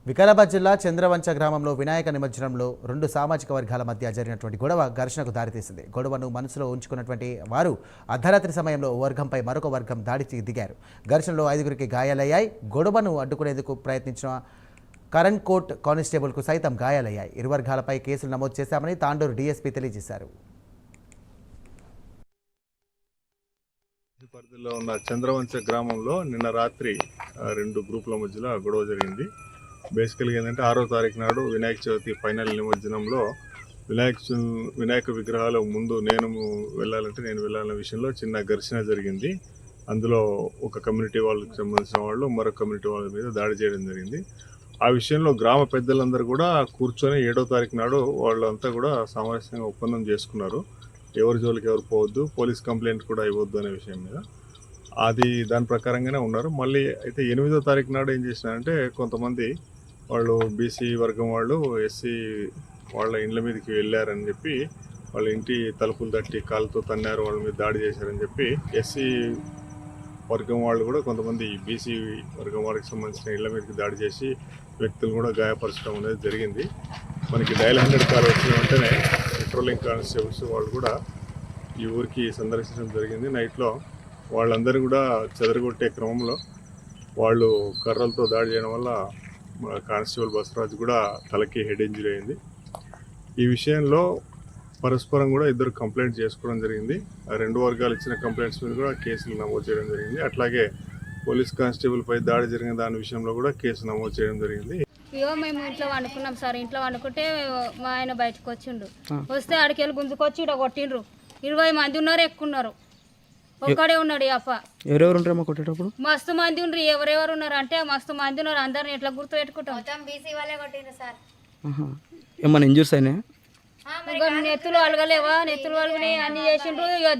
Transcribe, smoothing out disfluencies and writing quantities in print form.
వికారాబాద్ జిల్లా చంద్రవంచ గ్రామంలో వినాయక నిమజ్జనంలో రెండు సామాజిక వర్గాల మధ్య జరిగినటువంటి గొడవ ఘర్షణకు దారితీసింది. గొడవను మనసులో ఉంచుకున్నటువంటి వారు అర్ధరాత్రి సమయంలో ఓ వర్గంపై మరొక వర్గం దాడికి దిగారు. ఘర్షణలో 5గురికి గాయాలయ్యాయి. గొడవను అడ్డుకునేందుకు ప్రయత్నించిన కరణ్ కోట్ కానిస్టేబుల్కు సైతం గాయాలయ్యాయి. ఇరు వర్గాలపై కేసులు నమోదు చేశామని తాండూరు డీఎస్పీ తెలియజేశారు. పరిధిలో ఉన్న చంద్రవంచ గ్రామంలో నిన్న రాత్రి రెండు గ్రూపుల మధ్యలో గొడవ జరిగింది. బేసికల్గా ఏంటంటే 6వ తారీఖు నాడు వినాయక చవితి ఫైనల్ నిమజ్జనంలో వినాయక విగ్రహాల ముందు నేను వెళ్ళాలన్న విషయంలో చిన్న ఘర్షణ జరిగింది. అందులో ఒక కమ్యూనిటీ వాళ్ళకి సంబంధించిన వాళ్ళు మరొక కమ్యూనిటీ వాళ్ళ మీద దాడి చేయడం జరిగింది. ఆ విషయంలో గ్రామ పెద్దలందరూ కూడా కూర్చొని 7వ తారీఖు నాడు వాళ్ళంతా కూడా సామరస్యంగా ఒప్పందం చేసుకున్నారు. ఎవరి జోలికి ఎవరు పోవద్దు, పోలీస్ కంప్లైంట్ కూడా ఇవ్వద్దు అనే విషయం మీద అది దాని ప్రకారంగానే ఉన్నారు. మళ్ళీ అయితే 8వ తారీఖు నాడు ఏం చేసినారంటే కొంతమంది వాళ్ళు బీసీ వర్గం వాళ్ళు ఎస్సీ వాళ్ళ ఇండ్ల మీదకి వెళ్ళారని చెప్పి వాళ్ళ ఇంటి తలుపులు తట్టి కాళ్ళతో తన్నారు, వాళ్ళ మీద దాడి చేశారని చెప్పి ఎస్సీ వర్గం వాళ్ళు కూడా కొంతమంది బీసీ వర్గం వారికి సంబంధించిన ఇళ్ల మీదకి దాడి చేసి వ్యక్తులు కూడా గాయపరచడం అనేది జరిగింది. మనకి డయల్ 100 కాల్ వచ్చిన వెంటనే పెట్రోలింగ్ కానిస్టేబుల్స్ వాళ్ళు కూడా ఈ ఊరికి సందర్శించడం జరిగింది. నైట్లో వాళ్ళందరూ కూడా చెదరగొట్టే క్రమంలో వాళ్ళు కర్రలతో దాడి చేయడం వల్ల కానిస్టేబుల్ బసవరాజు కూడా తలకి హెడ్ ఇంజరీ అయింది. ఈ విషయంలో పరస్పరం కూడా ఇద్దరు కంప్లైంట్ చేసుకోవడం జరిగింది. ఆ రెండు వర్గాలు ఇచ్చిన కంప్లైంట్స్ మీద కూడా కేసులు నమోదు చేయడం జరిగింది. అట్లాగే పోలీస్ కానిస్టేబుల్ పై దాడి జరిగిన దాని విషయంలో కూడా కేసు నమోదు చేయడం జరిగింది. మేము ఇంట్లో వండుకున్నాం సార్. ఇంట్లో వండుకుంటే మా ఆయన బయటకు వచ్చిండు. వస్తే ఆడికెళ్ళి గుంజుకొచ్చి ఇక్కడ కొట్టిండ్రు. 20 మంది ఉన్నారు, ఎక్కున్నారు. ఒక్కడే ఉన్నాడు అప్ప. ఎవరెవరు ఉంటారమ్మా కొట్టేటప్పుడు? మస్తు మంది ఉండ్రు. ఎవరెవరు ఉన్నారు అంటే మస్తు మంది ఉన్నారు. అందరిని ఎట్లా గుర్తు పెట్టుకుంటాం. ఏమన్నా ఇంజూర్స్ అయినా? నెత్తులు అలగలేవా? నెత్తులు అలగనే అన్ని చేసిండ్రు. ఇక